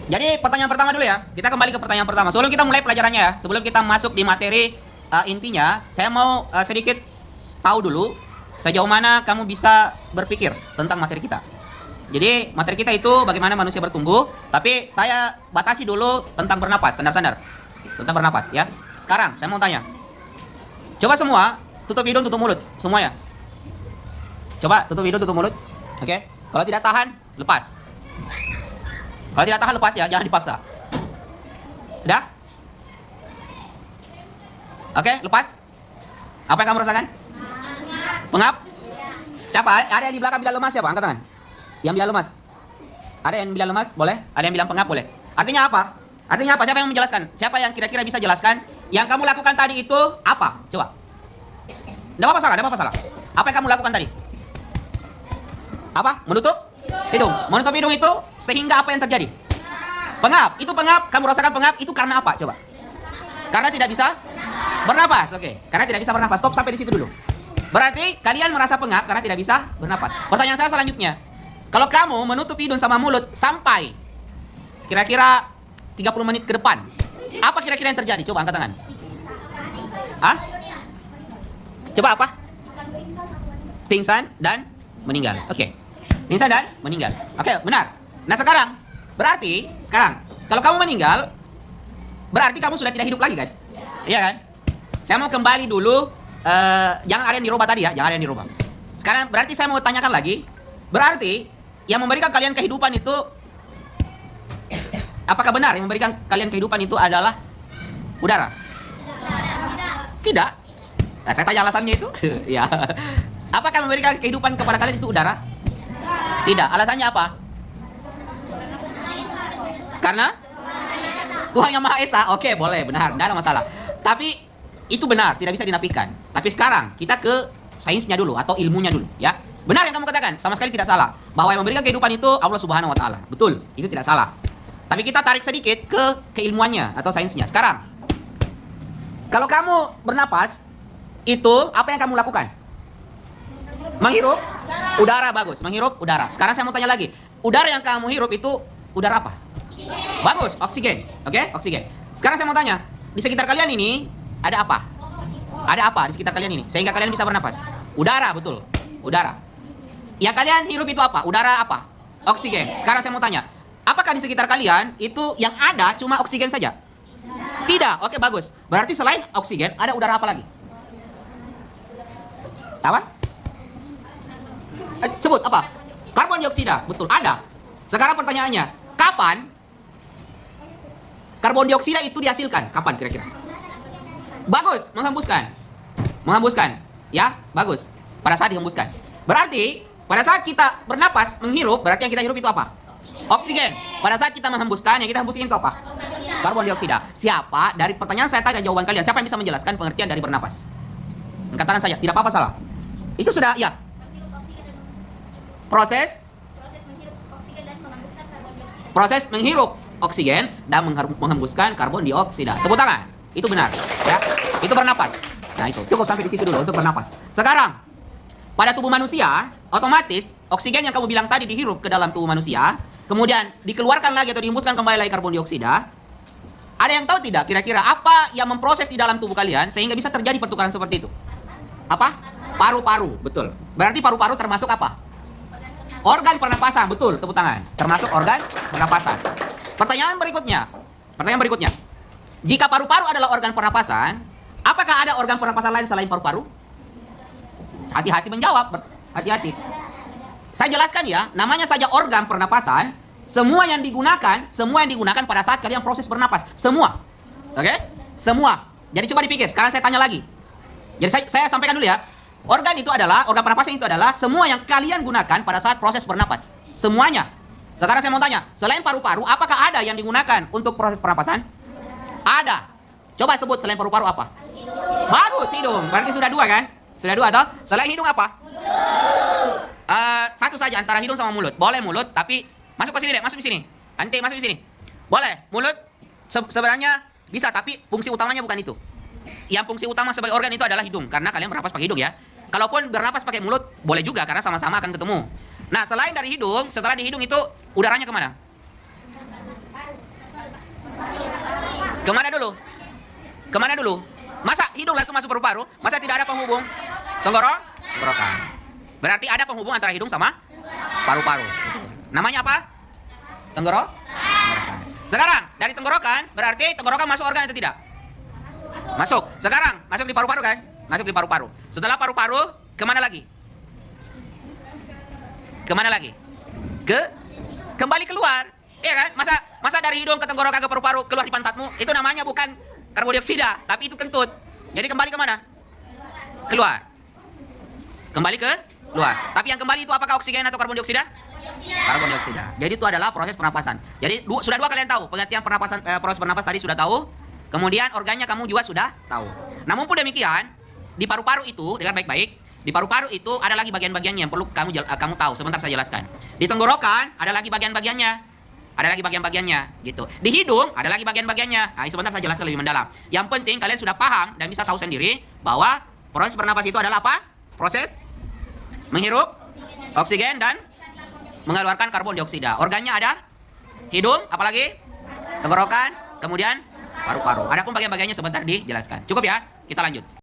Jadi pertanyaan pertama dulu ya. Kita kembali ke pertanyaan pertama. Sebelum kita mulai pelajarannya ya, sebelum kita masuk di materi intinya, saya mau sedikit tahu dulu sejauh mana kamu bisa berpikir tentang materi kita. Jadi materi kita itu bagaimana manusia bertumbuh, tapi saya batasi dulu tentang bernapas, sandar-sandar. Tentang bernapas ya. Sekarang saya mau tanya. Coba semua tutup hidung, tutup mulut, semuanya. Coba tutup hidung, tutup mulut. Oke. Kalau tidak tahan, lepas. Kalau tidak tahan, lepas ya, jangan dipaksa. Sudah? Oke, lepas. Apa yang kamu rasakan? Pengap? Siapa? Ada yang di belakang bilang lemas siapa? Angkat tangan. Yang bilang lemas. Ada yang bilang lemas? Boleh? Ada yang bilang pengap? Boleh. Artinya apa? Artinya apa? Siapa yang menjelaskan? Siapa yang kira-kira bisa jelaskan? Yang kamu lakukan tadi itu apa? Coba. Tidak apa salah, tidak apa salah. Apa yang kamu lakukan tadi? Apa? Menutup hidung. Menutup hidung itu sehingga apa yang terjadi? Pengap. Itu pengap. Kamu rasakan pengap. Itu karena apa? Coba. Karena tidak bisa bernapas. Oke. Karena tidak bisa bernapas. Stop sampai di situ dulu. Berarti kalian merasa pengap karena tidak bisa bernapas. Pertanyaan saya selanjutnya. Kalau kamu menutup hidung sama mulut sampai kira-kira 30 menit ke depan, apa kira-kira yang terjadi? Coba angkat tangan. Hah? Coba apa? Pingsan dan meninggal. Oke. Pingsan dan meninggal. Oke, benar. Nah sekarang, berarti kalau kamu meninggal, berarti kamu sudah tidak hidup lagi kan? Iya kan? Saya mau kembali dulu, jangan ada yang dirubah tadi ya, jangan ada yang dirubah. Sekarang berarti saya mau tanyakan lagi, berarti yang memberikan kalian kehidupan itu, apakah benar yang memberikan kalian kehidupan itu adalah udara? Tidak. Nah, saya tanya alasannya itu. Ya. Apakah memberikan kehidupan kepada kalian itu udara? Tidak. Alasannya apa? Karena Tuhan yang Maha Esa. Oke, boleh, benar, tidak ada masalah. Tapi itu benar, tidak bisa dinafikan. Tapi sekarang kita ke sainsnya dulu atau ilmunya dulu, ya. Benar yang kamu katakan, sama sekali tidak salah. Bahwa yang memberikan kehidupan itu Allah Subhanahu wa taala. Betul, itu tidak salah. Tapi kita tarik sedikit ke keilmuannya atau sainsnya. Sekarang, kalau kamu bernapas, itu apa yang kamu lakukan? Menghirup udara. Bagus, menghirup udara. Sekarang saya mau tanya lagi. Udara yang kamu hirup itu udara apa? Bagus, oksigen. Oke, oksigen. Sekarang saya mau tanya, di sekitar kalian ini ada apa? Ada apa di sekitar kalian ini sehingga kalian bisa bernapas? Udara, betul. Udara. Yang kalian hirup itu apa? Udara apa? Oksigen. Sekarang saya mau tanya, apakah di sekitar kalian itu yang ada cuma oksigen saja? Tidak. Oke, bagus. Berarti selain oksigen ada udara apa lagi? Apa? Sebut apa? Karbon dioksida. Betul, ada. Sekarang pertanyaannya, kapan karbon dioksida itu dihasilkan? Kapan kira-kira? Bagus, menghembuskan. Menghembuskan. Ya, bagus. Pada saat dihembuskan. Berarti pada saat kita bernapas, menghirup, berarti yang kita hirup itu apa? Oksigen. Pada saat kita menghembuskan, yang kita hembuskan itu apa? Karbon dioksida. Siapa? Dari pertanyaan saya tanya jawaban kalian. Siapa yang bisa menjelaskan pengertian dari bernapas? Katakan saja, tidak apa-apa salah. Itu sudah, ya. Proses menghirup oksigen dan menghembuskan karbon dioksida. Tepuk tangan. Itu benar, ya. Itu bernapas. Nah, itu cukup sampai di situ dulu untuk bernapas. Sekarang, pada tubuh manusia, otomatis oksigen yang kamu bilang tadi dihirup ke dalam tubuh manusia, kemudian dikeluarkan lagi atau dihembuskan kembali lagi karbon dioksida. Ada yang tahu tidak kira-kira apa yang memproses di dalam tubuh kalian sehingga bisa terjadi pertukaran seperti itu? Apa? Paru-paru, betul. Berarti paru-paru termasuk apa? Organ pernapasan, betul, tepuk tangan. Termasuk organ pernapasan. Pertanyaan berikutnya. Jika paru-paru adalah organ pernapasan, apakah ada organ pernapasan lain selain paru-paru? Hati-hati menjawab, hati-hati. Saya jelaskan ya, namanya saja organ pernapasan, semua yang digunakan pada saat kalian proses bernapas, semua. Oke? Semua. Jadi coba dipikir, sekarang saya tanya lagi. Jadi saya sampaikan dulu ya. Organ pernapasan itu adalah semua yang kalian gunakan pada saat proses bernapas. Semuanya. Sekarang saya mau tanya, selain paru-paru, apakah ada yang digunakan untuk proses pernapasan? Ada. Coba sebut selain paru-paru apa? Bagus, hidung. Berarti sudah dua kan? Sudah dua toh? Selain hidung apa? Satu saja antara hidung sama mulut. Boleh mulut, tapi masuk ke sini deh, masuk di sini. Nanti masuk di sini. Boleh, mulut sebenarnya bisa, tapi fungsi utamanya bukan itu. Yang fungsi utama sebagai organ itu adalah hidung, karena kalian bernapas pakai hidung ya. Kalaupun bernapas pakai mulut, boleh juga, karena sama-sama akan ketemu. Nah, selain dari hidung, setelah di hidung itu udaranya kemana? Kemana dulu? Kemana dulu? Masa hidung langsung masuk paru-paru? Masa tidak ada penghubung? Tenggorokan. Berarti ada penghubung antara hidung sama paru-paru. Namanya apa? Tenggorokan. Sekarang dari tenggorokan berarti tenggorokan masuk organ atau tidak? Masuk. Sekarang masuk di paru-paru kan? Masuk di paru-paru. Setelah paru-paru kemana lagi? Kemana lagi? Kembali keluar. Iya kan? Masa dari hidung ke tenggorokan ke paru-paru keluar di pantatmu? Itu namanya bukan karbon dioksida, tapi itu kentut. Jadi kembali kemana? Keluar. Kembali ke luar. Tapi yang kembali itu apakah oksigen atau karbon dioksida? Karbon dioksida. Jadi itu adalah proses pernapasan. Jadi sudah dua kalian tahu. Pengertian pernapasan, proses pernapas tadi sudah tahu. Kemudian organnya kamu juga sudah tahu. Namun pun demikian, di paru-paru itu dengar baik-baik. Di paru-paru itu ada lagi bagian-bagiannya yang perlu kamu tahu. Sebentar saya jelaskan. Di tenggorokan ada lagi bagian-bagiannya. Ada lagi bagian-bagiannya, gitu. Di hidung ada lagi bagian-bagiannya. Nah, sebentar saya jelaskan lebih mendalam. Yang penting kalian sudah paham dan bisa tahu sendiri bahwa proses bernapas itu adalah apa? Proses menghirup oksigen dan mengeluarkan karbon dioksida. Organnya ada hidung, apalagi tenggorokan, kemudian paru-paru. Adapun bagian-bagiannya sebentar dijelaskan. Cukup ya? Kita lanjut.